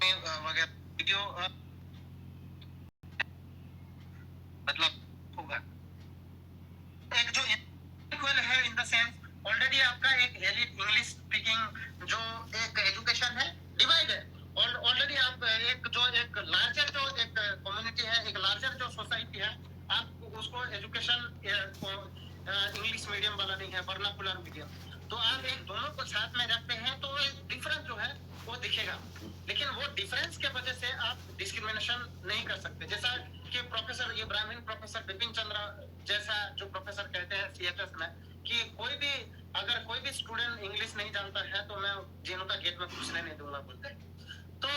में वगैरह वीडियो मतलब होगा। एक जो इक्वल है इन द सेंस ऑलरेडी आपका एक एलिट इंग्लिश स्पीकिंग जो एक एजुकेशन है डिवाइड है, और ऑलरेडी आप एक जो एक लार्जर जो एक कम्युनिटी है, एक लार्जर जो सोसाइटी है, आप उसको एजुकेशन इंग्लिश मीडियम वाला नहीं है, वर्नाकुलर मीडियम, तो आप एक दोनों को साथ में रखते हैं तो एक डिफरेंस जो है वो दिखेगा। लेकिन वो डिफरेंस के वजह से आप डिस्क्रिमिनेशन नहीं कर सकते। जैसा कि प्रोफेसर ये ब्राह्मण प्रोफेसर बिपिन चंद्र जैसा जो प्रोफेसर कहते हैं सीएचएस में कि कोई भी अगर कोई भी स्टूडेंट इंग्लिश नहीं जानता है तो मैं जेनू का गेट में घुसने नहीं दूंगा बोलते हैं। तो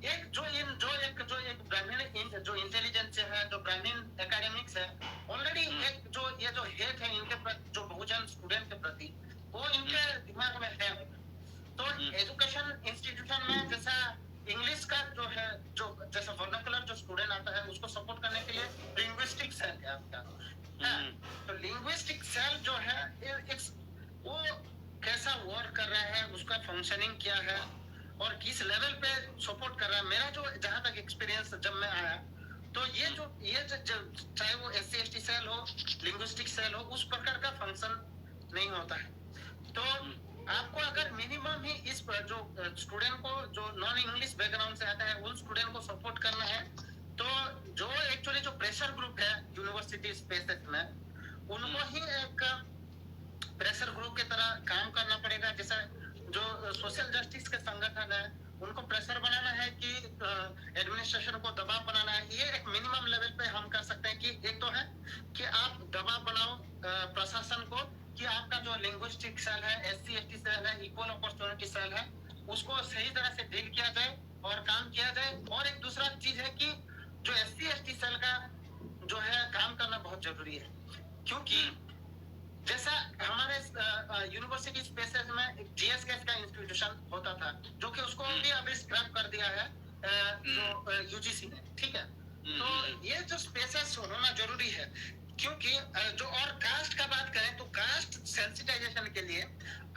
एक जो एक ब्राह्मण जो इंटेलिजेंस है, जो ब्राह्मण एकेडमिक्स है, ऑलरेडी एक जो ये जो हेट है इनके प्रति, जो बहुजन स्टूडेंट के प्रति, वो इनके दिमाग में है। तो एजुकेशन इंस्टीट्यूशन में जैसा इंग्लिश का जो है, जो जैसा वर्नाकुलर जो स्टूडेंट आता है उसको सपोर्ट करने के लिए लिंग्विस्टिक सेल है आपका। तो लिंग्विस्टिक सेल जो है वो कैसा वर्क कर रहा है, उसका फंक्शनिंग क्या है और किस लेवल पे सपोर्ट कर रहा है। मेरा जो जहां तक एक्सपीरियंस जब मैं आया तो ये चाहे वो SC/ST सेल हो, लिंग्विस्टिक सेल हो, उस प्रकार का फंक्शन नहीं होता है। तो आपको अगर मिनिमम ही इस जो स्टूडेंट को जो नॉन इंग्लिश बैकग्राउंड से आता है उन स्टूडेंट को सपोर्ट करना है, तो जो एक्चुअली जो प्रेशर ग्रुप है यूनिवर्सिटी स्पेसेस में, उनको ही एक प्रेशर ग्रुप की तरह काम करना पड़ेगा। जैसा जो सोशल जस्टिस के संगठन है उनको प्रेशर बनाना है कि एडमिनिस्ट्रेशन को दबाव बनाना है। ये एक मिनिमम लेवल पे हम कर सकते हैं कि एक तो है कि आप दबाव बनाओ प्रशासन को कि आपका जो लिंग्विस्टिक सेल है, SC/ST सेल है, इक्वल अपॉर्चुनिटी सेल है, उसको सही तरह से डील किया जाए और काम किया जाए। और एक दूसरा चीज है कि जो SC/ST सेल का जो है काम करना बहुत जरूरी है, क्योंकि जैसा हमारे यूनिवर्सिटी स्पेसेस में GSK का इंस्टीट्यूशन होता था जो कि उसको भी अभी स्क्रैप कर दिया है जो UGC ने, ठीक है। तो ये जो स्पेसेस होना जरूरी है, क्योंकि जो और कास्ट का बात करें तो कास्ट सेंसिटाइजेशन के लिए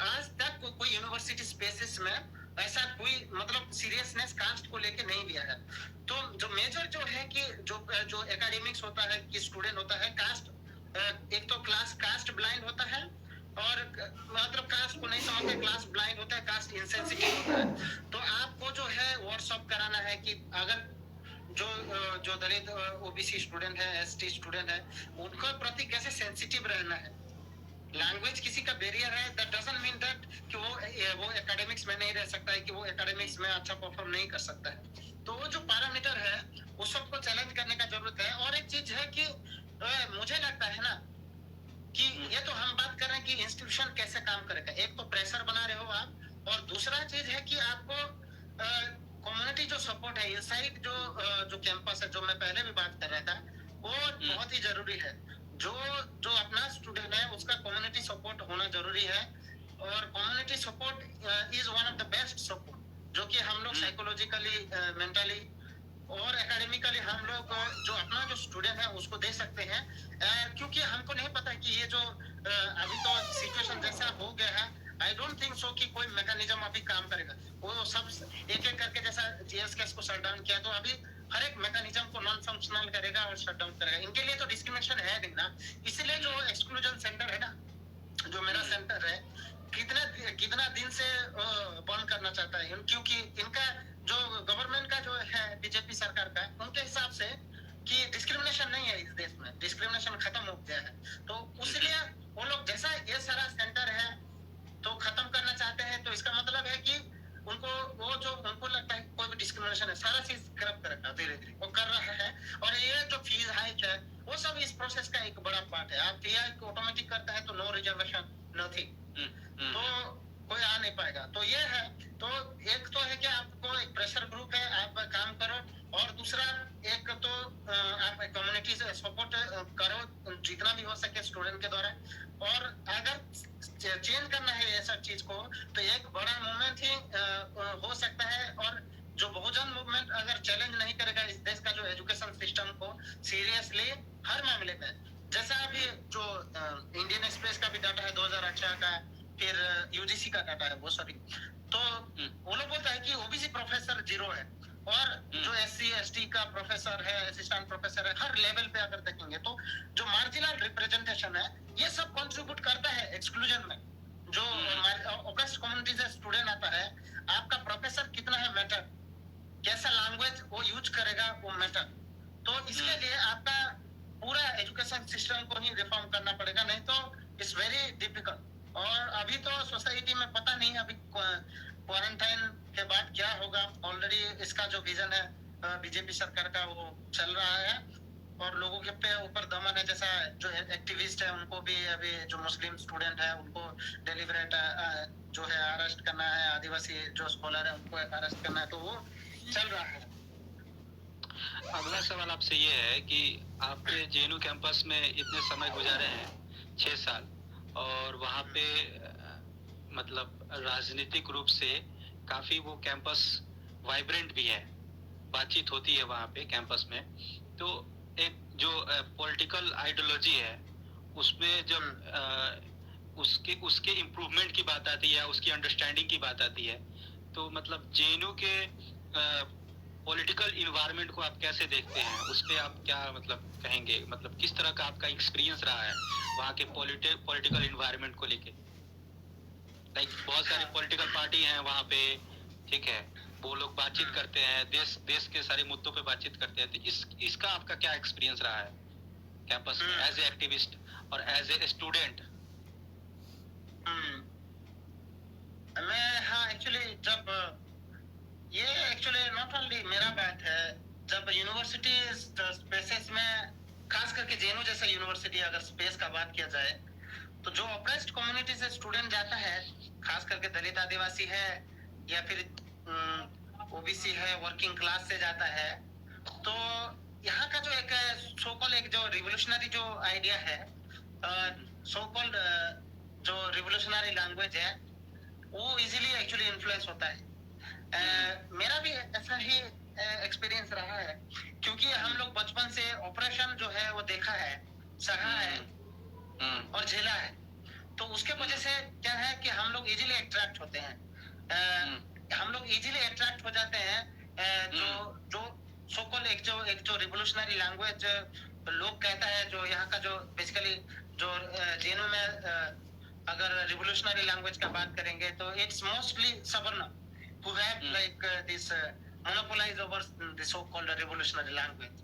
आज तक कोई यूनिवर्सिटी स्पेसेस में ऐसा कोई मतलब सीरियसनेस कास्ट को लेके नहीं लिया है। तो जो मेजर जो है कि जो एकेडमिक्स होता है कि स्टूडेंट होता है, कास्ट एक तो क्लास कास्ट ब्लाइंड होता है, और मतलब कास्ट को नहीं समझते, क्लास ब्लाइंड होता है, कास्ट इंसेंसिटिव होता है। तो आपको जो है वर्कशॉप कराना है कि अगर जो दलित OBC स्टूडेंट है, ST स्टूडेंट है, उनके प्रति कैसे सेंसिटिव रहना है। लैंग्वेज किसी का बैरियर है, दैट डजंट मीन दैट कि वो एकेडमिक्स में नहीं रह सकता है, कि वो एकेडमिक्स में अच्छा परफॉर्म नहीं कर सकता है। तो वो जो पैरामीटर है उस सबको चैलेंज करने का जरूरत है। और एक चीज है कि मुझे लगता है ना कि ये तो हम बात कर रहे हैं कि इंस्टीट्यूशन कैसे काम करेगा, एक तो प्रेशर बना रहे हो आप, और दूसरा चीज है कि आपको कम्युनिटी जो सपोर्ट है इनसाइड जो कैंपस है, जो मैं पहले भी बात कर रहा था, वो बहुत ही जरूरी है। जो अपना स्टूडेंट है उसका कम्युनिटी सपोर्ट होना जरूरी है, और community support is one of the best support जो कि हम लोग साइकोलॉजिकली, मेंटली और एकेडमिकली हम लोग जो अपना जो स्टूडेंट है उसको दे सकते हैं। क्योंकि हमको नहीं पता कि ये जो अभी तो सिचुएशन जैसा हो गया है, आई डोंट थिंक सो कि कोई मैकेनिज्म अभी काम करेगा। वो सब एक एक करके जैसा GSK को शट डाउन किया, तो अभी हर एक मैकेनिज्म को नॉन फंक्शनल करेगा और शट डाउन करेगा। इनके लिए तो डिस्क्रिमिनेशन है नहीं ना, इसलिए जो एक्सक्लूजन सेंटर है ना, जो मेरा सेंटर है, कितना दिन से बंद करना चाहता है, क्योंकि इनका जो गवर्नमेंट का जो है बीजेपी सरकार का, उनके हिसाब से कि डिस्क्रिमिनेशन नहीं है इस देश में, डिस्क्रिमिनेशन खत्म हो गया है। तो उसलिए वो लोग जैसा ये सारा सेंटर है तो खत्म करना चाहते हैं, तो इसका मतलब है कि उनको लगता है कोई भी डिस्क्रिमिनेशन है, सारा चीज खराब करेगा धीरे धीरे वो कर रहा है। और ये जो फीस हाइक है वो सब इस प्रोसेस का एक बड़ा पार्ट है। आप टीआई को ऑटोमेटिक करता है तो नो रिजर्वेशन नथिंग, तो कोई आ नहीं पाएगा। तो ये है, तो एक तो है कि आपको एक प्रेशर ग्रुप है, आप काम करो, और दूसरा एक तो आप कम्युनिटी से सपोर्ट करो जितना भी हो सके स्टूडेंट के द्वारा। और अगर चेंज करना है ऐसा चीज को तो एक बड़ा मूवमेंट ही हो सकता है। और जो बहुजन मूवमेंट अगर चैलेंज नहीं करेगा इस देश का जो एजुकेशन सिस्टम को सीरियसली हर मामले में, जैसा अभी जो इंडियन स्पेस का भी डाटा है 2018 का, फिर UGC का डाटा है वो, सॉरी, तो वो लोग बोलता है कि OBC प्रोफेसर 0 है। और जो SC ST का प्रोफेसर है, असिस्टेंट प्रोफेसर है, हर लेवल पे अगर देखेंगे तो जो मार्जिनल रिप्रेजेंटेशन है ये सब कंट्रीब्यूट करता है एक्सक्लूजन में। जो ओप्रेस्ड कम्युनिटी से स्टूडेंट आता है, आपका प्रोफेसर कितना है मैटर, कैसा लैंग्वेज वो यूज करेगा वो मैटर। तो इसके लिए आपका पूरा एजुकेशन सिस्टम को ही रिफॉर्म करना पड़ेगा, नहीं तो इट्स वेरी डिफिकल्ट। और अभी तो सोसाइटी में पता नहीं अभी क्वारंटाइन के बाद क्या होगा। ऑलरेडी इसका जो विजन है बीजेपी सरकार का वो चल रहा है और लोगों के पे ऊपर दमन है। जैसा जो एक्टिविस्ट है उनको भी अभी जो मुस्लिम स्टूडेंट है उनको डेलिबरेट जो है अरेस्ट करना है, आदिवासी जो स्कॉलर है उनको अरेस्ट करना है, तो वो चल रहा है। अगला सवाल आपसे ये है कि आपने जेएनयू कैंपस में इतने समय गुजारे हैं 6 साल, और वहाँ पे मतलब राजनीतिक रूप से काफी वो कैंपस वाइब्रेंट भी है, बातचीत होती है वहाँ पे कैंपस में। तो एक जो पॉलिटिकल आइडियोलॉजी है उसमें जब उसके उसके इम्प्रूवमेंट की बात आती है, उसकी अंडरस्टैंडिंग की बात आती है, तो मतलब जेएनयू के पॉलिटिकल इन्वायरमेंट को आप कैसे देखते हैं, उस पर आप क्या मतलब कहेंगे, मतलब किस तरह का आपका एक्सपीरियंस रहा है वहाँ के पॉलिटिकल इन्वायरमेंट को लेके? लाइक बहुत सारी पॉलिटिकल पार्टी हैं वहाँ पे, ठीक है, वो लोग बातचीत करते हैं, देश के सारे मुद्दों पे बातचीत करते हैं। तो इसका आपका क्या एक्सपीरियंस रहा है कैंपस में एज ए एक्टिविस्ट और एज ए स्टूडेंट? मैं हाँ एक्चुअली जब ये एक्चुअली नॉट ओनली मेरा बात है, जब यूनिवर्सिटी स्पेसेस में खास करके जेएनयू जैसा यूनिवर्सिटी अगर स्पेस का बात किया जाए तो जो ऑप्रेस्ड कम्युनिटी से स्टूडेंट जाता है, खास करके दलित आदिवासी है या फिर ओबीसी है, वर्किंग क्लास से जाता है, तो यहाँ का जो एक सो कॉल्ड एक जो रिवोल्यूशनरी जो आइडिया है, सो कॉल्ड जो रिवोल्यूशनरी लैंग्वेज है वो इजीली एक्चुअली इन्फ्लुएंस होता है। मेरा भी ऐसा ही एक्सपीरियंस रहा है, क्योंकि हम लोग बचपन से ऑपरेशन जो है वो देखा है, सहा है और झेला है। तो उसके वजह से क्या है कि हम लोग इजीली अट्रैक्ट होते हैं, हम लोग इजीली अट्रैक्ट हो जाते हैं। जो जो सो कॉल्ड एक जो रिवोल्यूशनरी लैंग्वेज लोग कहता है, जो यहाँ का जो बेसिकली जो जेएनयू में अगर रिवोल्यूशनरी लैंग्वेज का बात करेंगे तो इट्स मोस्टली सवर्ण who have like this monopolize over the so called revolutionary language.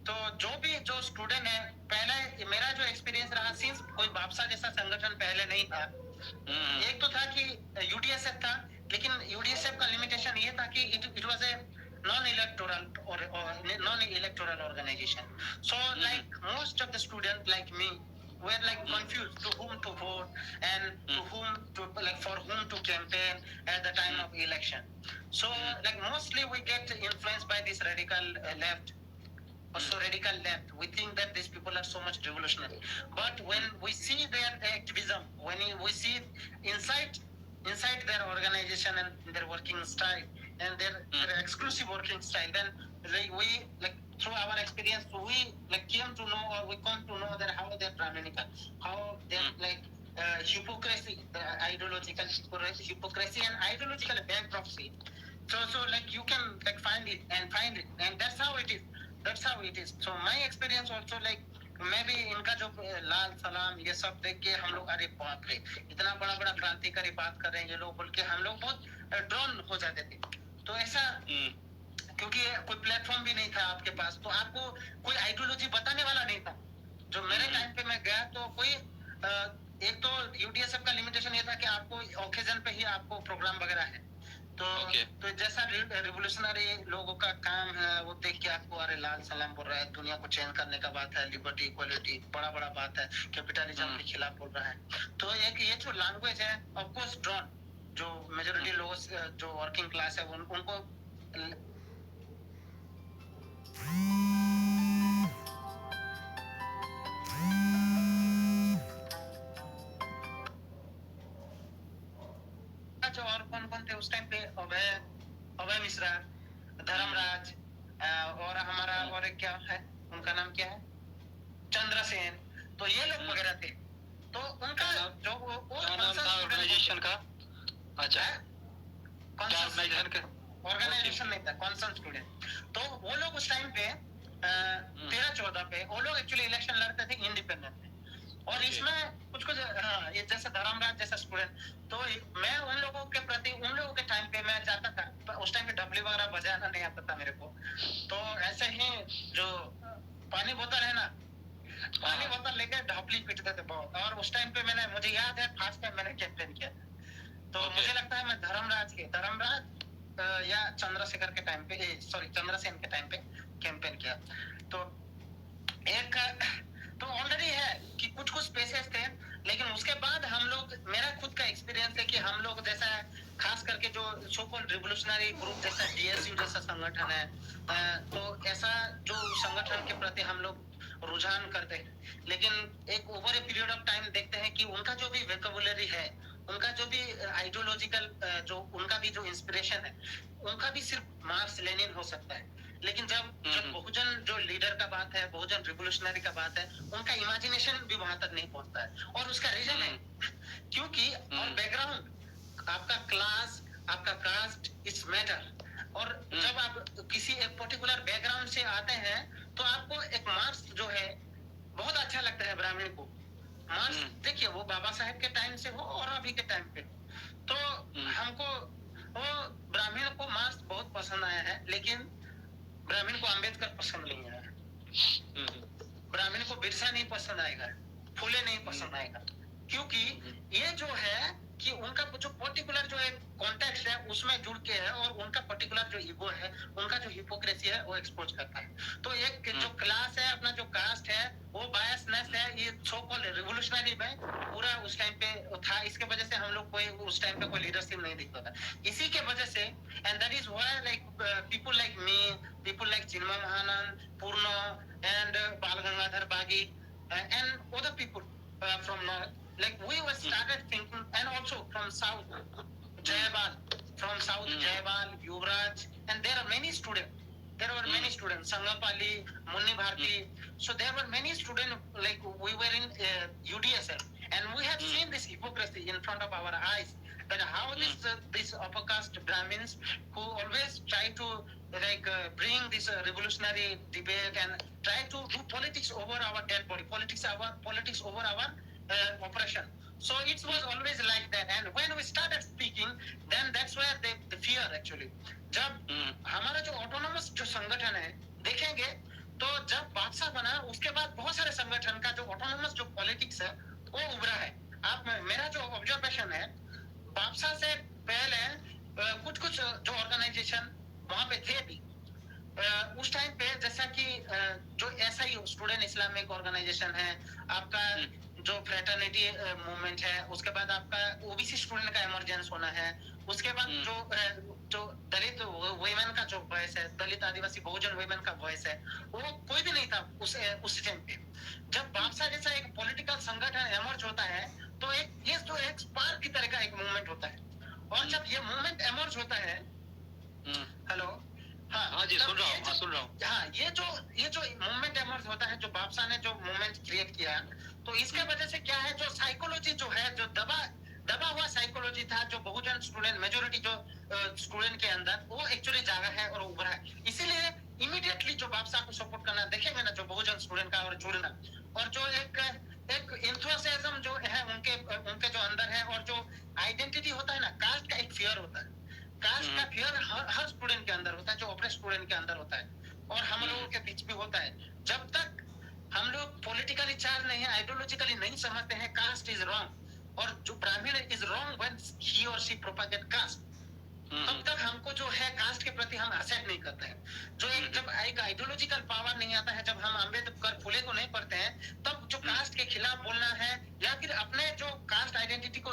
तो जो स्टूडेंट है, पहले मेरा जो एक्सपीरियंस रहा, सिंस कोई बापसा जैसा संगठन पहले नहीं था, एक तो था कि यूडीएसएफ था, लेकिन यूडीएसएफ का लिमिटेशन ये था कि it was a non electoral organization. So like most of the students like me were like confused to whom to vote and to whom to like for whom to campaign at the time of election. So like mostly we get influenced by this radical left, also radical left. We think that these people are so much revolutionary, but when we see their activism, when we see inside their organization and their working style and their exclusive working style, then we like through our experience we like came to know, or we come to know that how they're tyrannical, how they're like hypocrisy, ideological hypocrisy and ideological bankruptcy. So like you can like find it, and that's how it is. So my experience also like मैं भी इनका जो लाल सलाम ये सब देख के हम लोग अरे बाप रे, इतना बड़ा बड़ा क्रांतिकारी बात कर रहे हैं ये लोग बोल के हम लोग बहुत ड्रॉन हो जाते थे। तो ऐसा क्योंकि कोई प्लेटफॉर्म भी नहीं था आपके पास, तो आपको कोई आइडियोलॉजी बताने वाला नहीं था। जो मेरे टाइम पे मैं गया तो कोई एक तो यूडीएसएफ का लिमिटेशन ये था कि आपको ओकेजन पे ही आपको प्रोग्राम वगैरह है, तो जैसा रिवोल्यूशनरी लोगों का काम है वो देख के आपको अरे लाल सलाम बोल रहा है, दुनिया को चेंज करने का बात है, लिबर्टी इक्वालिटी बड़ा बड़ा बात है, कैपिटलिज्म के खिलाफ बोल रहा है। तो एक ये जो लैंग्वेज है ऑफ कोर्स ड्रॉन, जो मेजोरिटी लोग जो वर्किंग क्लास है उनको जो और कौन थे उस टाइम पे, अभय मिश्रा, धर्मराज, और हमारा और एक क्या है उनका नाम क्या है, चंद्रसेन, तो ये लोग वगैरह थे। तो उनका जो वो ऑर्गेनाइजेशन का अच्छा कौन सा ऑर्गेनाइजेशन का ऑर्गेनाइजेशन नहीं था, कॉन्सर्न स्टूडेंट। तो वो लोग उस टाइम पे 13-14 पे वो लोग एक्चुअली इलेक्शन लड़ते थे इंडिपेंडेंट में। और इसमें कुछ कुछ हाँ, ये जैसे धर्मराज जैसा स्टूडेंट, तो मैं उन लोगों के प्रति, उन लोगों के टाइम पे मैं जाता था, उस टाइम पे डबली वगैरह बजाना नहीं आता था मेरे को। तो ऐसे ही जो पानी बोतल है ना, पानी बोतल लेकर ढापली पीटते थे बहुत। और उस टाइम पे मुझे याद है फर्स्ट टाइम मैंने कैंपेन किया था। तो मुझे लगता है मैं धर्मराज या चंद्रशेखर के टाइम पे, सॉरी चंद्रसेन के टाइम पे कैंपेन किया। तो एक तो ऑलरेडी है कि कुछ कुछ स्पेसेस थे, लेकिन उसके बाद हम लोग, मेरा खुद का एक्सपीरियंस है कि हम लोग जैसा खास करके जो सो कॉल्ड रिवोल्यूशनरी ग्रुप जैसा डीएसयू जैसा संगठन है, तो ऐसा जो संगठन के प्रति हम लोग रुझान करते हैं, लेकिन एक over a period of time देखते हैं कि उनका जो भी वेकेबुलरी है, उनका जो भी आइडियोलॉजिकल जो उनका भी जो इंस्पिरेशन है, उनका भी सिर्फ मार्क्स लेनिन हो सकता है। लेकिन जब बहुजन जो लीडर का बात है, बहुजन रिवोल्यूशनरी का बात है, उनका इमेजिनेशन भी वहां तक नहीं पहुंचता है। और उसका रीजन है क्योंकि और बैकग्राउंड, आपका क्लास, आपका कास्ट इट्स मैटर। और जब आप किसी एक पर्टिकुलर बैकग्राउंड से आते हैं तो आपको एक मार्क्स जो है बहुत अच्छा लगता है ब्राह्मण को। मार्क्स देखिए वो बाबा साहेब के टाइम से हो और अभी के टाइम पे, तो हमको वो ब्राह्मण को मार्क्स बहुत पसंद आया है, लेकिन ब्राह्मण को अंबेडकर पसंद नहीं आया, ब्राह्मण को बिरसा नहीं पसंद आएगा, फुले नहीं पसंद आएगा, क्योंकि ये जो है कि उनका जो पर्टिकुलर जो एक कॉन्टेक्स्ट है उसमें जुड़ के है, और उनका पर्टिकुलर जो ईगो है, उनका जो हिपोक्रेसी है वो एक्सपोज करता है। तो एक जो क्लास है, अपना जो कास्ट है, वो बायसनेस है, ये सो कॉल्ड रिवोल्यूशनरी में पूरा उस टाइम पे था। इसके वजह से हम लोग कोई उस टाइम पे कोई लीडरशिप नहीं दिखता था, इसी के वजह से। And that is why like people like me, people like Chinmay Mahanand, Purna and बाल गंगाधर बागी and other people from north, like we were started thinking, and also from south, Jayabal, from south, Jayabal, Yuvraj, and there are many students. There were many students, Sangapali, Munni Bharti. So there were many students, like we were in UDSL, and we have seen this hypocrisy in front of our eyes. That how this upper caste Brahmins who always try to bring this revolutionary debate and try to do politics over our dead body, politics over our oppression. So it was always like that. And when we started speaking, then that's where the fear actually. जब हमारा जो autonomous जो संगठन है देखेंगे, तो जब बादशाह बना उसके बाद बहुत सारे संगठन का जो ऑटोनोमस जो पॉलिटिक्स है वो उभरा है। आप मेरा जो ऑब्जर्वेशन है, बादशाह से पहले कुछ कुछ जो ऑर्गेनाइजेशन वहां पे थे भी उस टाइम पे, जैसा कि जो एसआई स्टूडेंट इस्लामिक ऑर्गेनाइजेशन है, आपका जो फ्रेटर्निटी मूवमेंट है, उसके बाद आपका ओबीसी स्टूडेंट का इमरजेंस होना है, उसके बाद जो दलित वुमेन का जो वॉइस है, दलित आदिवासी बहुजन वुमेन का वॉइस है, वो कोई भी नहीं था उस टाइम पे। जब बादशाह जैसा एक पॉलिटिकल संगठन एमर्ज होता है, तो ये जो एक स्पार्क की तरह का एक मूवमेंट होता है। और जब ये मूवमेंट एमर्ज होता है, हेलो, हाँ जी, सुन रहा हूँ। हाँ, ये जो मूवमेंट एमर्ज होता है, जो बादशाह ने जो मूवमेंट क्रिएट किया, तो इसके वजह से क्या है, जो साइकोलॉजी जो है, जो दबा हुआ साइकोलॉजी था, जो बहुजन स्टूडेंट मेजोरिटी जो स्टूडेंट के अंदर, वो एक्चुअली जागा है और उभरा है। इसीलिए इमीडिएटली जो बादशाह को सपोर्ट करना देखेंगे ना, जो बहुजन स्टूडेंट का और जुड़ना, और जो एक एंथुसियाज्म जो है उनके जो अंदर है, और जो आइडेंटिटी होता है ना, कास्ट का एक फियर होता है, कास्ट का फियर हर स्टूडेंट के अंदर होता है, जो ऑपरेट स्टूडेंट के अंदर होता है, और हम लोगों के बीच भी होता है। जब तक हम लोग पॉलिटिकली चार्ज नहीं है, आइडियोलॉजिकली नहीं समझते हैं कास्ट इज रॉन्ग, और जो ब्राह्मण इज रॉन्ग व्हेन ही और शी प्रोपेगेट कास्ट, तब तक हमको जो है कास्ट के प्रति हम एक्सेप्ट नहीं करते हैं। जो जब एक आइडियोलॉजिकल पावर नहीं आता है, जब हम अम्बेडकर फुले को नहीं पढ़ते हैं, तब जो कास्ट के खिलाफ बोलना है, या फिर अपने जो कास्ट आइडेंटिटी को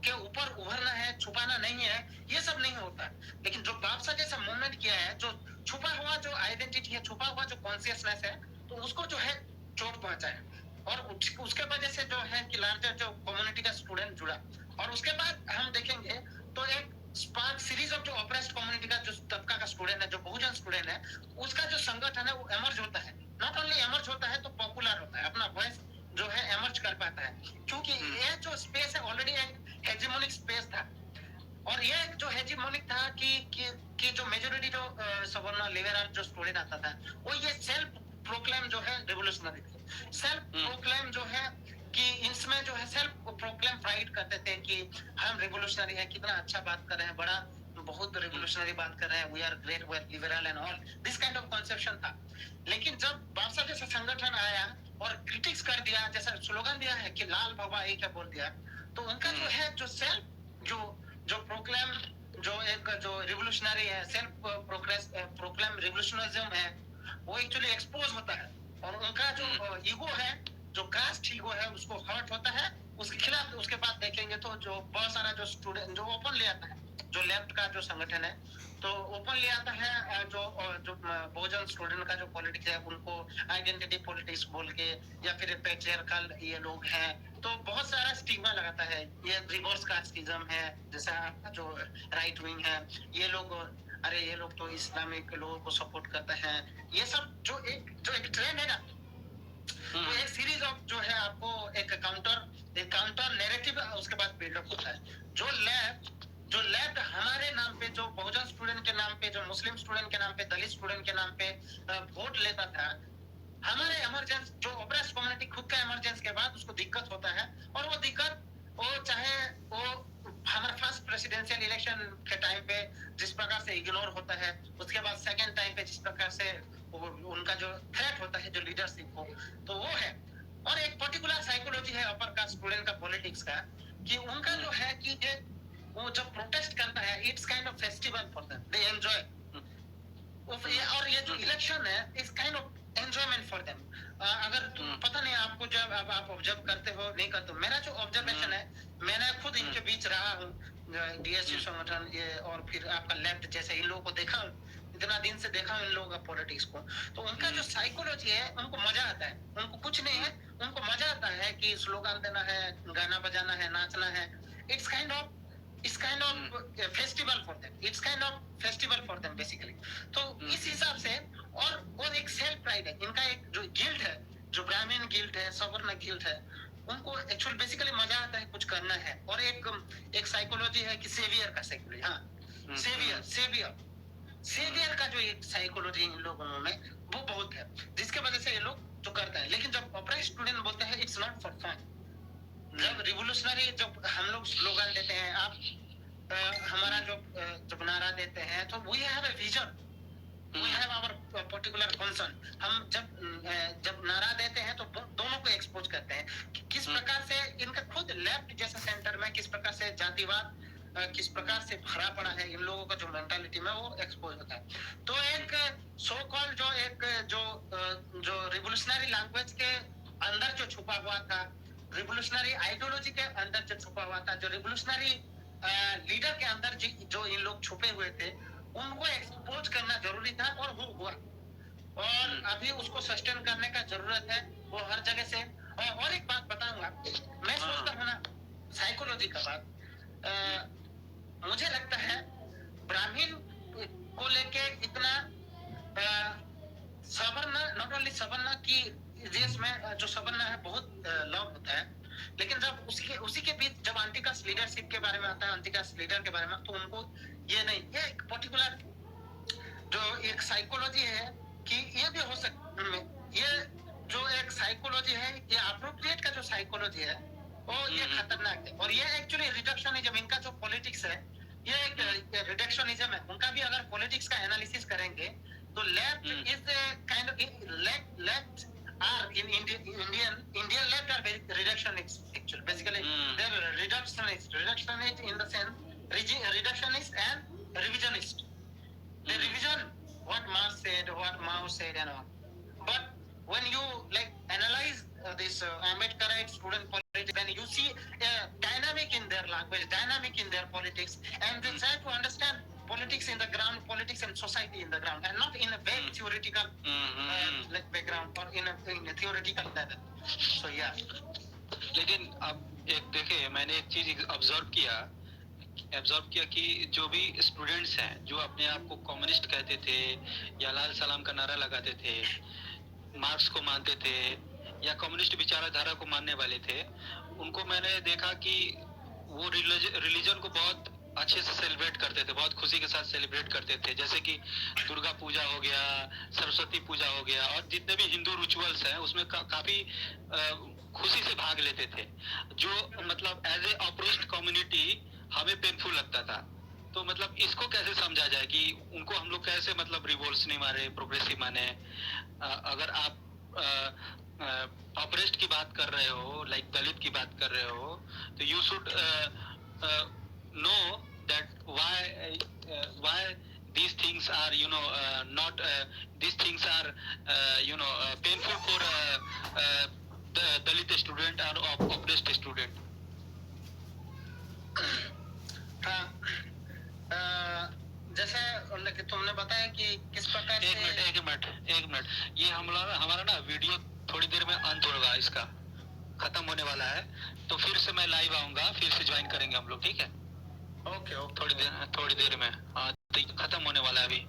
के ऊपर उभरना है, छुपाना नहीं है, ये सब नहीं होता। लेकिन जो बादशाह जैसा मूवमेंट किया है, जो छुपा हुआ जो आइडेंटिटी है, छुपा हुआ जो कॉन्शियसनेस है, तो उसको जो है चोट पहुंचा है, और उसके वजह से जो है कि लार्जर जो कम्युनिटी का स्टूडेंट जुड़ा। और उसके बाद हम देखेंगे तो एक स्पार्क सीरीज ऑफ जो ऑपरेस्ड कम्युनिटी का जो तबका का स्टूडेंट है, जो बहुजन स्टूडेंट है, उसका जो संगठन है वो एमर्ज होता है। नॉट ओनली एमर्ज होता है तो पॉपुलर होता है, अपना वॉइस जो है एमर्ज कर पाता है, क्योंकि ये जो स्पेस है ऑलरेडी एक हेजेमोनिक स्पेस था। और ये जो हेजेमोनिक था कि सवर्णा लिबरल जो स्टूडेंट आता था, वो ये सेल्फ प्रोक्लेम जो है रिवोल्यूशनरी थे। सेल्फ प्रोक्लेम जो है कि इसमें जो है सेल्फ प्रोक्लेम प्राइड करते थे कि हम रिवोल्यूशनरी है, कितना अच्छा बात कर रहे हैं, बड़ा बहुत रिवोल्यूशनरी बात कर रहे हैं, we are great, we are liberal and all this kind of conception था। लेकिन जब बादशाह जैसा संगठन आया और क्रिटिक्स कर दिया, जैसा स्लोगन दिया है कि लाल बाबा ये क्या बोल दिया, तो उनका जो है जो सेल्फ जो प्रोक्लेम जो रिवोल्यूशनरी है, सेल्फ प्रोक्लेम रिवोल्यूशनरिज्म है, वो एक्चुअली एक्सपोज होता है। और उनका जो ईगो है, जो कास्ट ईगो है, उसको हर्ट होता है। उसके खिलाफ उसके बाद देखेंगे तो जो बहुत सारा जो स्टूडेंट जो ओपन ले आता है, जो लेफ्ट का जो संगठन है, तो ओपन ले आता है जो बहुजन स्टूडेंट का जो पॉलिटिक्स है, उनको आइडेंटिटी पॉलिटिक्स बोल के या फिर पेट्रियार्कल ये लोग हैं, तो बहुत सारा स्टिग्मा लगाता है। ये रिवर्स कास्टिज्म है, जैसा जो राइट विंग है, ये लोग अरे ये लोग तो इस्लामिक लोगों को सपोर्ट करते हैं, ये सब जो एक ट्रेंड है ना, तो एक सीरीज ऑफ जो है आपको एक काउंटर नैरेटिव उसके बाद बिल्डअप होता है। जो लेफ्ट हमारे नाम पे, जो बहुजन स्टूडेंट के नाम पे, जो मुस्लिम स्टूडेंट के नाम पे, दलित स्टूडेंट के नाम पे वोट लेता था, हमारे इमरजेंस जो ओप्रेस्ड कम्युनिटी खुद का इमरजेंस के बाद उसको दिक्कत होता है, और वो दिक्कत वो चाहे वो हमारे फर्स्ट प्रेसिडेंशियल इलेक्शन के टाइम पे जिस प्रकार से इग्नोर होता है, उसके बाद सेकंड टाइम पे जिस प्रकार से उनका जो थ्रेट होता है जो लीडरशिप को, तो वो है। और एक पर्टिकुलर साइकोलॉजी है अपर कास्ट स्टूडेंट का पॉलिटिक्स का, कि उनका जो है कि वो जब प्रोटेस्ट करता है, it's kind of festival for them, they enjoy. और ये जो इलेक्शन है is kind of enjoyment for them. अगर पता नहीं आपको जब आप ऑब्जर्व करते हो नहीं करते हो, मेरा जो ऑब्जर्वेशन है, मैंने खुद इनके बीच रहा हूँ, डीएसयू संगठन ये और फिर आपका लेफ्ट जैसे इन लोगों को देखा, इतना दिन से देखा इन लोगों का पॉलिटिक्स को, तो उनका जो साइकोलॉजी है, उनको मजा आता है, उनको कुछ नहीं है, उनको मजा आता है कि स्लोगन देना है, गाना बजाना है, नाचना है। It's kind of festival for them, it's kind of festival for them basically. तो इस हिसाब से और एक सेल्फ प्राइड है इनका, एक जो गिल्ट है, जो ब्राह्मण गिल्ट है, सवर्ण गिल्ट है, उनको एक्चुअल बेसिकली मजा आता है कुछ करना है। और एक साइकोलॉजी है कि सेवियर का साइकोलॉजी, हाँ सेवियर का जो एक साइकोलॉजी इन लोगों में वो बहुत है, जिसके वजह से ये लोग जो करते हैं। लेकिन जब ऑपरेस्ट स्टूडेंट बोलते हैं इट्स नॉट फॉर फन, जब रिवोल्यूशनरी जब हम लोग स्लोगन देते हैं, आप हमारा जब नारा देते हैं, तो we have a vision, we have our particular concern. हम जब नारा देते हैं तो दोनों को एक्सपोज करते हैं कि किस प्रकार से इनका खुद लेफ्ट जैसा सेंटर में किस प्रकार से जातिवाद किस प्रकार से भरा पड़ा है, इन लोगों का जो मेंटालिटी में वो एक्सपोज होता है। तो एक सो कॉल्ड जो रिवोल्यूशनरी लैंग्वेज के अंदर जो छुपा हुआ था, रिवोल्यूशनरी आइडियोलॉजी के अंदर जो छुपा हुआ था, जो रिवोल्यूशनरी लीडर के अंदर जो इन लोग छुपे हुए थे, उनको एक्सपोज करना जरूरी था, और वो हुआ। और अभी उसको सस्टेन करने का जरूरत है, वो हर जगह से। और एक बात बताऊंगा, मैं सोचता हूँ ना साइकोलॉजी का बात, मुझे लगता है ब्राह्मण को लेके इतना सवर्ण, नॉट ओनली सवर्ण की देश में जो सवर्ण है बहुत लव होता है, लेकिन जब उसी के बीच जब एंटी-कास्ट लीडरशिप के बारे में आता है, एंटी-कास्ट लीडर के बारे में, तो उनको ये नहीं, ये एक पर्टिकुलर जो एक साइकोलॉजी है कि ये भी हो सकता, ये जो एक साइकोलॉजी है, ये अप्रोप्रिएट का जो साइकोलॉजी है वो ये खतरनाक है। और ये एक्चुअली रिडक्शनिज्म, इनका जो पॉलिटिक्स है ये एक रिडक्शनिज्म है। उनका भी अगर पॉलिटिक्स का एनालिसिस करेंगे तो left is kind of left are in Indian left are very reductionist actually, basically they're reductionist in the sense reductionist and revisionist. They revision what Marx said, what Mao said and all. But when you like analyze this Ambedkarite student politics, then you see a dynamic in their language, dynamic in their politics, and they try to understand politics in the ground, politics and society in the ground, and not in a very theoretical like background or in a theoretical level. So yeah. लेकिन अब एक देखे, मैंने एक चीज observe किया कि जो भी स्टूडेंट्स हैं जो अपने आप को कम्युनिस्ट कहते थे या लाल सलाम का नारा लगाते थे, मार्क्स को मानते थे या कम्युनिस्ट विचारधारा को मानने वाले थे, उनको मैंने देखा कि वो रिलीजन को बहुत अच्छे से सेलिब्रेट करते थे, बहुत खुशी के साथ सेलिब्रेट करते थे, जैसे कि दुर्गा पूजा हो गया, सरस्वती पूजा हो गया, और जितने भी हिंदू रिचुअल्स हैं उसमें काफी खुशी से भाग लेते थे, जो मतलब एज ए अप्रोच्ड कम्युनिटी हमें पेनफुल लगता था। तो मतलब इसको कैसे समझा जाए कि उनको हम लोग कैसे मतलब रिवोल्यूशनरी माने, प्रोग्रेसिव माने? अगर आप ऑपरेस्ट की बात कर रहे हो, लाइक दलित की बात कर रहे हो, तो you should know that why these things are not these things are painful for the Dalit student or oppressed student. हाँ, जैसे कि तुमने बताया कि किस प्रकार से एक मिनट, ये हमारा ना वीडियो थोड़ी देर में अंत होगा, इसका खत्म होने वाला है, तो फिर से मैं लाइव आऊंगा, फिर से ज्वाइन करेंगे हम लोग, ठीक है? ओके ओके, थोड़ी देर में। हाँ, तो खत्म होने वाला है अभी।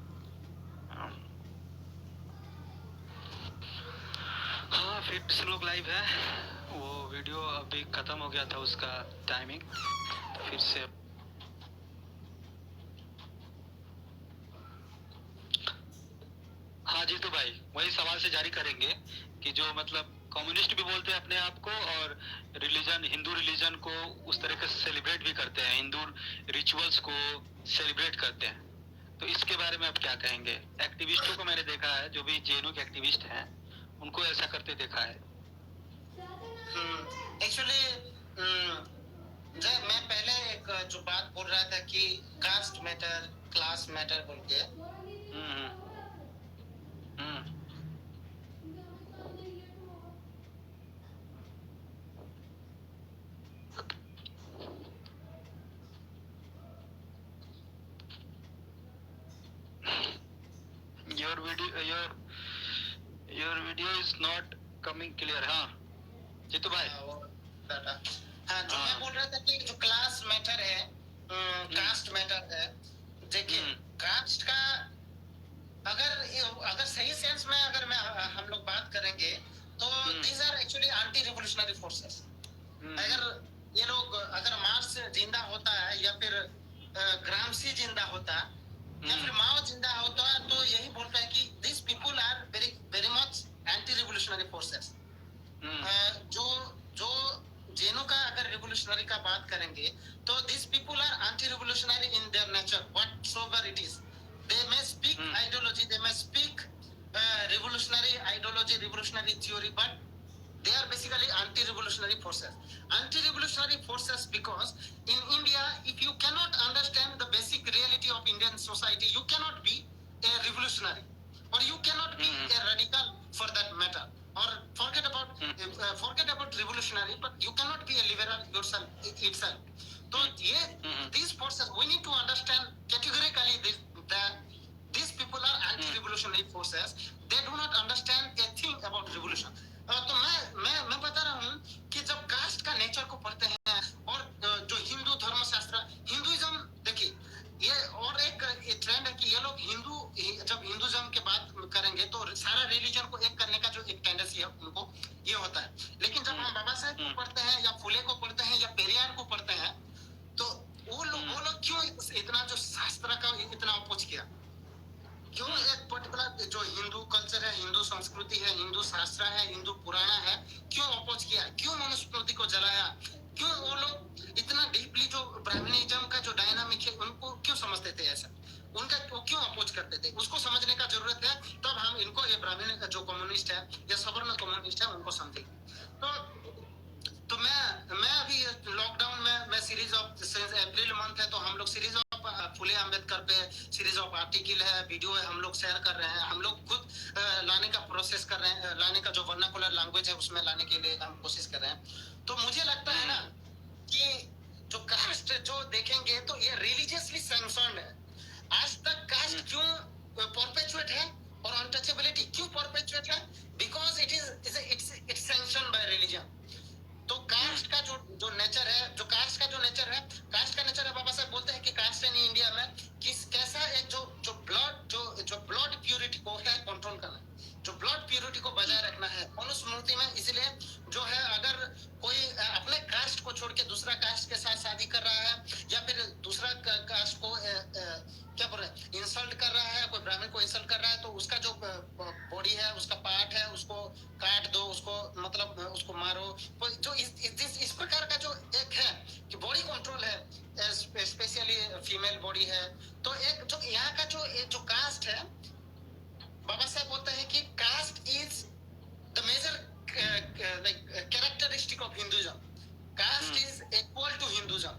हाँ, फिर से लोग लाइव है, वो वीडियो अभी खत्म हो गया था उसका टाइमिंग, तो फिर से हाँ जी, तो भाई वही सवाल से जारी करेंगे कि जो मतलब कम्युनिस्ट भी बोलते हैं अपने आप को, और रिलीजन, हिंदू रिलीजन को उस तरीके से सेलिब्रेट भी करते हैं, हिंदू रिचुअल्स को सेलिब्रेट करते हैं, तो इसके बारे में आप क्या कहेंगे? एक्टिविस्टों को मैंने देखा है, जो भी जेएनयू के एक्टिविस्ट हैं, उनको ऐसा करते देखा है। एक्चुअली मैं पहले एक जो बात बोल रहा था कि कास्ट मैटर, क्लास मैटर बोल के, your video is not coming clear. हाँ जीतू भाई। हाँ, जो मैं बोल रहा था कि जो क्लास मैटर है, कास्ट मैटर है, देखिए कास्ट का अगर सही सेंस में अगर हम लोग बात करेंगे तो these are actually anti revolutionary forces. अगर ये लोग, अगर मार्क्स जिंदा होता है या फिर ग्रामसी जिंदा होता या फिर माओ जिंदा होता, तो यही बोलता है कि this people are very very much anti revolutionary forces. जो जेनो का अगर रिवोल्यूशनरी का बात करेंगे तो this people are anti revolutionary in their nature, whatsoever it is. They may speak ideology, they may speak revolutionary ideology, revolutionary theory, but they are basically anti-revolutionary forces. Anti-revolutionary forces because in India, if you cannot understand the basic reality of Indian society, you cannot be a revolutionary, or you cannot be a radical for that matter. Or forget about revolutionary, but you cannot be a liberal yourself itself. So these forces, we need to understand categorically these people are anti-revolutionary forces. They do not understand a thing about revolution. तो मैं बता रहा हूँ कि जब cast का nature को पढ़ते हैं, और जो हिंदू धर्मशास्त्र, हिंदुइज्म, देखिए ये और एक ट्रेंड है कि ये लोग जब हिंदुइज्म की बात करेंगे तो सारा रिलीजन को एक करने का जो एक टेंडेंसी है उनको ये होता है। लेकिन जब हम बाबा साहेब को पढ़ते हैं या फुले को पढ़ते हैं या पेरियार को पढ़ते हैं, तो वो लोग क्यों इतना जो शास्त्र का इतना अपोज किया, क्यों एक पर्टिकुलर जो हिंदू कल्चर है, हिंदू संस्कृति है, हिंदू शास्त्र है, हिंदू पुराण है, क्यों अपोज किया, क्यों मनुस्मृति को जलाया, क्यों वो लोग इतना डीपली जो ब्राह्मणिज्म का जो डायनामिक है उनको क्यों समझते थे ऐसा, उनका वो क्यों अपोज करते थे, उसको समझने का जरूरत है। तब हम इनको, ये ब्राह्मण जो कम्युनिस्ट है या सवर्ण कम्युनिस्ट है, उनको समझेंगे। तो मैं अभी लॉकडाउन में मैं सीरीज ऑफ, अप्रैल मंथ है तो हम लोग सीरीज ऑफ फुले अम्बेडकर पे सीरीज ऑफ आर्टिकल है, वीडियो है, हम लोग शेयर कर रहे हैं, हम लोग खुद लाने का प्रोसेस कर रहे हैं, लाने का जो वर्नाकुलर लैंग्वेज है उसमें लाने के लिए हम कोशिश कर रहे हैं। तो मुझे लगता है ना कि जो कास्ट जो देखेंगे तो ये रिलीजियसली सैंक्शन्ड है। आज तक कास्ट क्यों परपेचुएट है और अनटचेबिलिटी क्यों परपेचुएट है? Because it's sanctioned bye religion. तो कास्ट का जो नेचर है, कास्ट का नेचर है, बाबा साहब बोलते हैं कि कास्ट इन इंडिया में कैसा एक जो ब्लड प्यूरिटी को है कंट्रोल करना, जो ब्लड प्योरिटी को बजाय रखना है मनुस्मृति में। इसलिए जो है अगर कोई अपने कास्ट को छोड़ के दूसरा कास्ट के साथ शादी कर रहा है या फिर दूसरा कास्ट को क्या बोल रहे हैं इंसल्ट कर रहा है, कोई ब्राह्मण को इंसल्ट कर रहा है, तो उसका जो बॉडी है उसका पार्ट है उसको काट दो, उसको मतलब उसको मारो। तो जो इस प्रकार का जो एक है कि बॉडी कंट्रोल है, स्पेशली फीमेल बॉडी है। तो एक जो यहाँ का जो कास्ट है, बाबा साहब बोलते हैं कि caste is the major like characteristic of Hinduism. Caste is equal to Hinduism.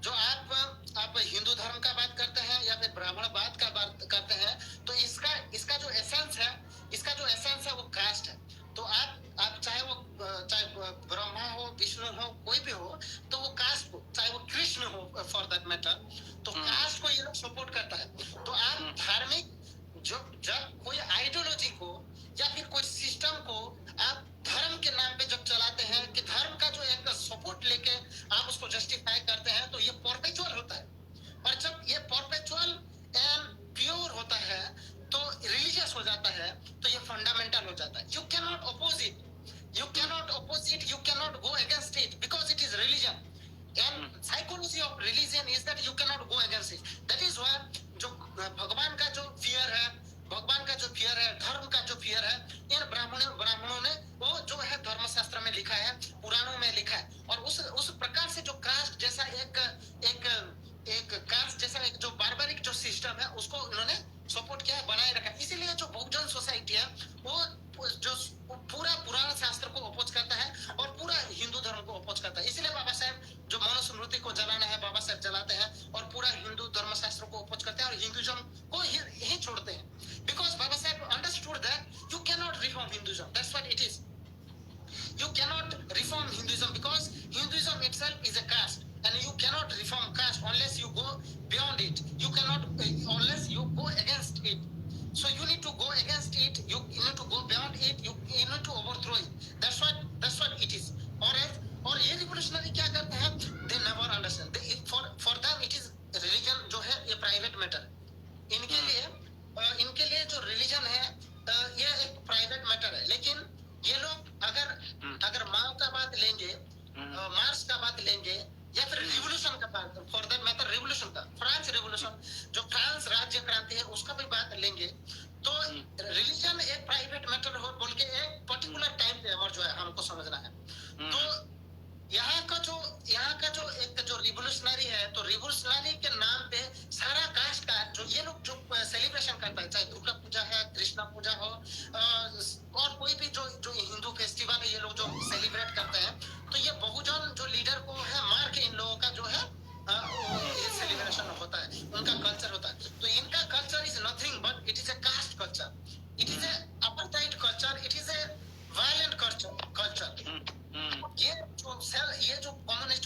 जो आप हिंदू धर्म का बात करते हैं या फिर ब्राह्मणवाद का बात करते हैं, तो इसका जो एसेंस है वो कास्ट है। तो आप चाहे ब्रह्मा हो, विष्णु हो, कोई भी हो, तो वो कास्ट को, चाहे वो कृष्ण हो फॉर दैट मैटर, तो कास्ट को ये लोग सपोर्ट करता है। तो आप धार्मिक जब कोई आइडियोलॉजी को या फिर कोई सिस्टम को आप धर्म के नाम पे जब चलाते हैं कि धर्म का जो एक सपोर्ट लेके आप उसको जस्टिफाई करते हैं, तो ये परपेचुअल होता है। और जब ये परपेचुअल एंड प्योर होता है तो रिलीजियस हो जाता है, तो ये फंडामेंटल हो जाता है। You can not oppose it, you can not go against it because it is religion. And psychology of religion is that you can not go against it. That is why जो भगवान का जो fear है, धर्म का जो fear है, इन ब्राह्मणों ने वो जो है धर्मशास्त्र में लिखा है, पुराणों में लिखा है। और उस प्रकार से जो कास्ट जैसा एक कास्ट जैसा एक जो बार्बरिक जो सिस्टम है उसको उन्होंने सपोर्ट किया है, बनाए रखा है। इसीलिए जो बहुजन सोसाइटी है वो जो पूरा पुराण शास्त्र को अपोज करता है और पूरा हिंदू धर्म को अपोज करता है। इसीलिए बाबा साहब जो मनुस्मृति को जलाना है, बाबा साहब जलाते हैं और पूरा हिंदू धर्मशास्त्र को अपोज करते हैं और हिंदुइज्म को ही छोड़ते हैं। बिकॉज बाबा साहब understood that you can not reform Hinduism, that's what it is. You cannot reform Hinduism because Hinduism itself is a caste, and you cannot reform caste unless you go beyond it. You cannot unless you go against it. So you need to go against it. You need to go beyond it. You need to overthrow it. That's what it is. और ये revolutionary क्या करते हैं? They never understand. For them it is religion जो है ये private matter. इनके लिए जो religion है ये एक private matter है। लेकिन ये लोग अगर माओ का बात लेंगे, मार्क्स का बात लेंगे या फिर रिवोल्यूशन का बात, फॉर दैट मैटर रिवोल्यूशन का, फ्रांस रिवोल्यूशन जो फ्रांस राज्य क्रांति है उसका भी बात लेंगे, तो रिलीजन एक प्राइवेट मैटर हो बोल के एक पर्टिकुलर टाइम पे हमारा जो है हमको समझना है। तो यहाँ का जो एक जो रिवोल्यूशनरी है, तो रिवोल्यूशनरी के नाम पे सारा कास्ट का जो ये लोग जो सेलिब्रेशन करता है, चाहे दुर्गा पूजा है, कृष्णा पूजा हो और कोई भी जो हिंदू फेस्टिवल है, ये लोग जो सेलिब्रेट करते हैं, तो ये बहुजन जो लीडर को है मार के इन लोगों का जो है ये सेलिब्रेशन होता है, उनका कल्चर होता है। तो इनका culture is nothing but it is a caste culture, it is a apartheid culture, it is a violent culture. ये जो कम्युनिस्ट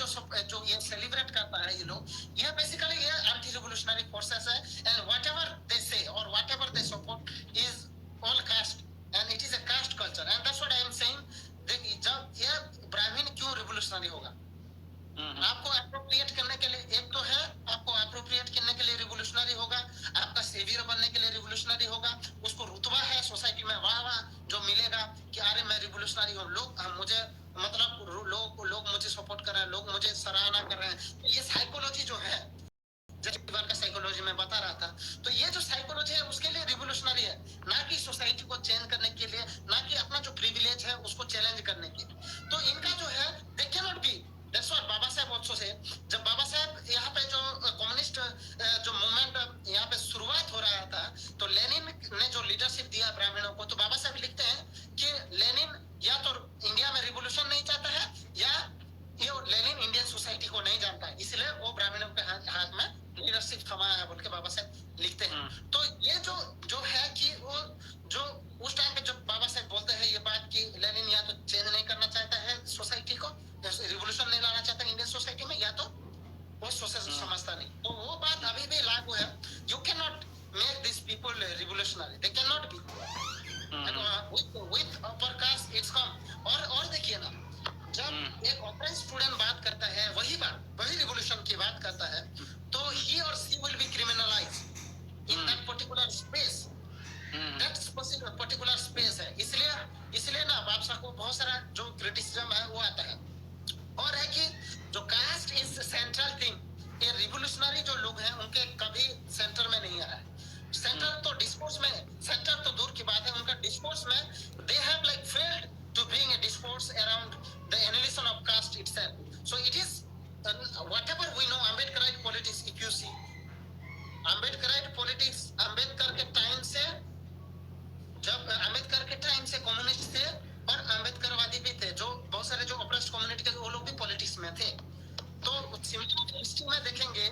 जो ये सेलिब्रेट करता है ये लोग, ये बेसिकली ये एंटी रिवोल्यूशनरी फोर्सेस है। एंड व्हाटएवर दे से और whatever they support is all caste and it is a caste culture. And that's what I am saying. जब ये ब्राह्मण क्यों रिवोल्यूशनरी होगा? आपको अप्रोप्रिएट करने के लिए, एक तो है आपको अप्रोप्रिएट करने के लिए रिवोल्यूशनरी होगा, आपका सेवियर बनने के लिए रिवोल्यूशनरी होगा, उसको रुतबा है सोसाइटी में, वाह जो मिलेगा कि अरे मैं रिवोल्यूशनरी हूँ, लोग मुझे मतलब लोग मुझे सपोर्ट कर रहे हैं, लोग मुझे सराहना कर रहे हैं। ये साइकोलॉजी जो है, जैसे का साइकोलॉजी में बता रहा था, तो ये जो साइकोलॉजी है उसके लिए रिवोल्यूशनरी है, ना कि सोसाइटी को चेंज करने के लिए, ना कि अपना जो प्रिविलेज है उसको चैलेंज करने के लिए। तो इनका जो है they can not be. That's what Baba Saheb also से। जब बाबा साहब यहाँ पे जो कम्युनिस्ट जो मूवमेंट यहाँ पे शुरुआत हो रहा था, तो लेनिन ने जो लीडरशिप दिया ब्राह्मणों को, तो बाबा साहब लिखते हैं कि लेनिन या तो इंडिया में रिवोल्यूशन नहीं चाहता है या ये लेनिन इंडियन सोसाइटी को नहीं जानता है, इसलिए वो ब्राह्मणों के हाथ में लीडरशिप थमाया है बोल के बाबा साहब लिखते हैं। तो ये जो है कि वो जो उस टाइम पे जब बाबा साहब बोलते हैं ये बात कि लेनिन या तो चेंज नहीं करना चाहता है सोसाइटी को, रिवोल्यूशन नहीं लाना चाहता इंडियन सोसाइटी में, या तो वो सोसाइटी समझता नहीं, तो वो बात अभी भी लागू है। You can not make this people revolutionary, they can not B with upper caste it's come। और देखिए ना, जब एक ऑपरेंट स्टूडेंट बात करता है वही रिवोल्यूशन की बात करता है, तो he or she will be criminalized in that particular space। That particular space है। इसलिए इसलिए ना बादशाह को बहुत सारा जो क्रिटिसिज्म है वो आता है। और है कि जो कास्ट इज सेंट्रल थिंग, ये रिवोल्यूशनरी जो लोग हैं उनके कभी सेंटर में नहीं आया है। सेंटर तो डिस्कोर्स में, सेंटर तो दूर की बात है, उनका डिस्कोर्स में they have like failed to bring a discourse around the annihilation of caste itself. So it is whatever we know Ambedkarite politics, if you see Ambedkarite politics, Ambedkar के टाइम से, जब अंबेडकर के टाइम से कम्युनिस्ट थे और अंबेडकरवादी भी थे, जो बहुत सारे जो ऑप्रेस्ड कम्युनिटी के वो लोग भी पॉलिटिक्स में थे। तो सिंपल हिस्ट्री में देखेंगे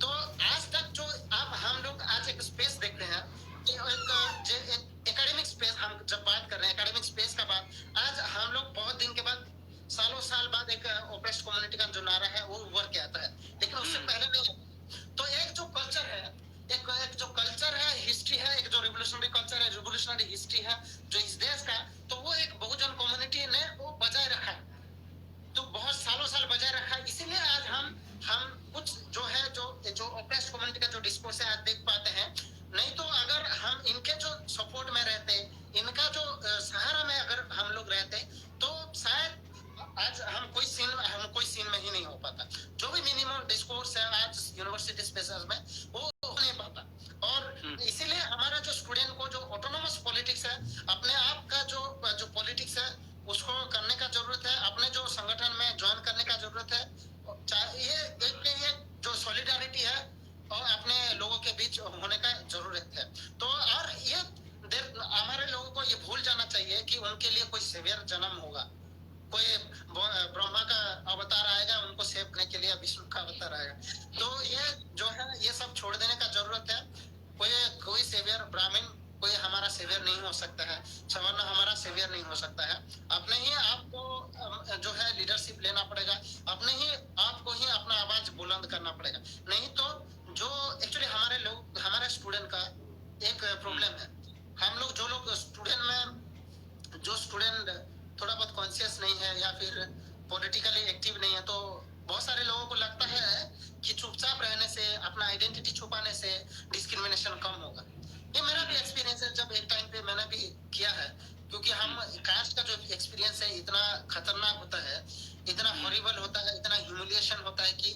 तो आज तक जो अब हम लोग आज एक स्पेस देख रहे हैं कि एक एकेडमिक स्पेस, हम जब बात कर रहे हैं एकेडमिक स्पेस का बात, आज हम लोग बहुत दिन के बाद, सालों साल बाद एक ऑप्रेस्ड कम्युनिटी का जो नारा है वो उभर के आता है, लेकिन उससे पहले नहीं। तो एक जो कल्चर है, एक जो कल्चर है, हिस्ट्री है, एक जो रिवोल्यूशनरी कल्चर है, रिवोल्यूशनरी हिस्ट्री है जो इस देश का, तो वो एक बहुजन कम्युनिटी ने वो बजाय रखा है, तो बहुत सालों साल बजाय रखा है। इसीलिए आज हम कुछ जो है जो ऑप्रेस्ड कम्युनिटी का जो डिस्कोर्स है आज देख पाते हैं। नहीं तो अगर हम इनके जो सपोर्ट में रहते, इनका जो सहारा में अगर हम लोग रहते, तो शायद आज हम कोई सीन में ही नहीं हो पाता। जो भी मिनिमम डिस्कोर्स है आज यूनिवर्सिटी स्पेसेस में वो हो नहीं पाता। और इसीलिए हमारा जो स्टूडेंट को जो ऑटोनोमस पॉलिटिक्स है, अपने आप का जो पॉलिटिक्स है उसको करने का जरूरत है, अपने जो संगठन में ज्वाइन करने का जरूरत है। ये एक जो सॉलिडारिटी है और अपने लोगों के बीच होने का जरूरत है। तो और ये हमारे लोगों को ये भूल जाना चाहिए कि उनके लिए कोई सेवियर जन्म होगा, कोई ब्रह्मा का अवतार आएगा उनको सेव करने के लिए, विष्णु का अवतार आएगा। तो ये जो है ये सब छोड़ देने का जरूरत है। कोई सेवियर ब्राह्मण कोई हमारा सेवियर नहीं हो सकता है, सवर्ण हमारा सेवियर नहीं हो सकता है। अपने ही आपको जो है लीडरशिप लेना पड़ेगा, अपने ही आपको ही अपना आवाज बुलंद करना पड़ेगा। नहीं तो जो एक्चुअली हमारे स्टूडेंट का एक प्रॉब्लम है, हम लोग जो लोग स्टूडेंट में जो स्टूडेंट थोड़ा बहुत कॉन्शियस नहीं है या फिर पॉलिटिकली एक्टिव नहीं है, तो बहुत सारे लोगों को लगता है कि चुपचाप रहने से, अपना आइडेंटिटी छुपाने से डिस्क्रिमिनेशन कम होगा। ये मेरा भी एक्सपीरियंस है, जब एक टाइम पे मैंने भी किया है, क्योंकि हम कास्ट का जो एक्सपीरियंस है इतना खतरनाक होता है, इतना हॉरिबल होता है, इतना ह्यूमिलिएशन होता है कि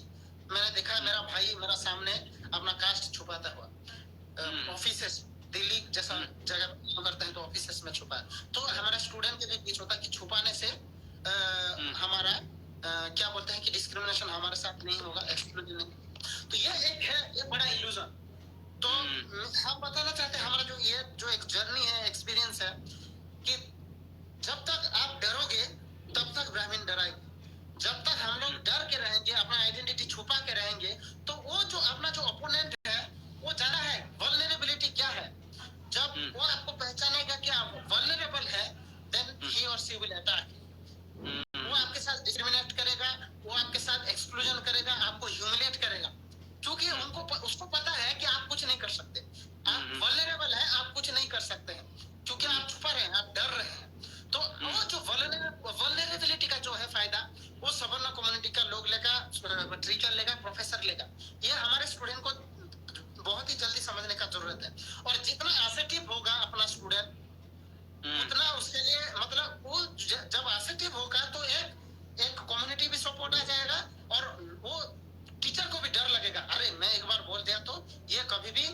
मैंने देखा मेरा भाई मेरा सामने अपना कास्ट छुपाता हुआ ऑफिसेस, दिल्ली जैसा जगह करते हैं तो ऑफिसेस में छुपा है। तो हमारा स्टूडेंट के बीच होता है कि छुपाने से हमारा क्या बोलते हैं कि डिस्क्रिमिनेशन हमारे साथ नहीं होगा, एक्सक्लूजन नहीं। तो ये एक है, ये बड़ा इल्यूजन। तो हम बताना चाहते हैं हमारा जो एक जर्नी है, एक्सपीरियंस है, कि जब तक आप डरोगे तब तक ब्राह्मण डराएंगे। जब तक हम लोग डर के रहेंगे, अपना आइडेंटिटी छुपा के रहेंगे, तो वो जो अपना जो ओपोनेंट है वो जाना है वल्नरेबिलिटी क्या है। जब वो आपको पहचानेगा कि आप वल्नरेबल है, देन ही और सी विल अटैक। वो आपके साथ डिस्क्रिमिनेट करेगा, वो आपके साथ एक्सक्लूजन करेगा, आपको ह्यूमिलेट करेगा, क्योंकि उसको पता है कि आप कुछ नहीं कर सकते, आप वल्नरेबल है, आप कुछ नहीं कर सकते हैं, क्योंकि आप छुपा रहे हैं, आप डर रहे हैं। तो वो जो वल्नरेबिलिटी का जो है फायदा वो सवर्ण कम्युनिटी का लोग लेगा, टीचर लेगा, प्रोफेसर लेगा। ये हमारे स्टूडेंट को बहुत ही जल्दी समझने का जरूरत है। और जितना असर्टिव होगा अपना स्टूडेंट, उतना उसके लिए मतलब वो जब असर्टिव होगा तो एक कम्युनिटी भी सपोर्ट आ जाएगा और वो टीचर को भी डर लगेगा, अरे मैं एक बार बोल दिया तो ये कभी भी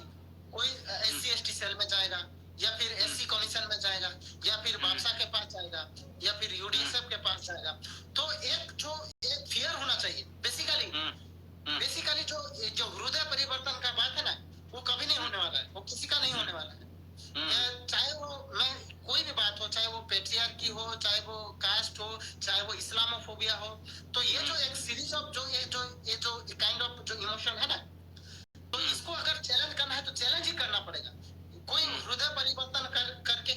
कोई SC/ST सेल में जाएगा या फिर SC कमीशन में जाएगा या फिर बादशाह के पास जाएगा या फिर UDSF के पास जाएगा। तो एक फियर होना चाहिए बेसिकली जो हृदय परिवर्तन का बात है ना, वो कभी नहीं होने वाला है, वो किसी का नहीं होने वाला है। चाहे वो कोई भी बात हो, चाहे वो पेट्रियार्की हो, चाहे वो कास्ट हो, चाहे वो इस्लामोफोबिया हो, तो ये जो एक सीरीज ऑफ ये जो काइंड ऑफ जो इमोशन है ना, तो इसको अगर चैलेंज करना है तो चैलेंज ही करना पड़ेगा। कोई हृदय परिवर्तन करके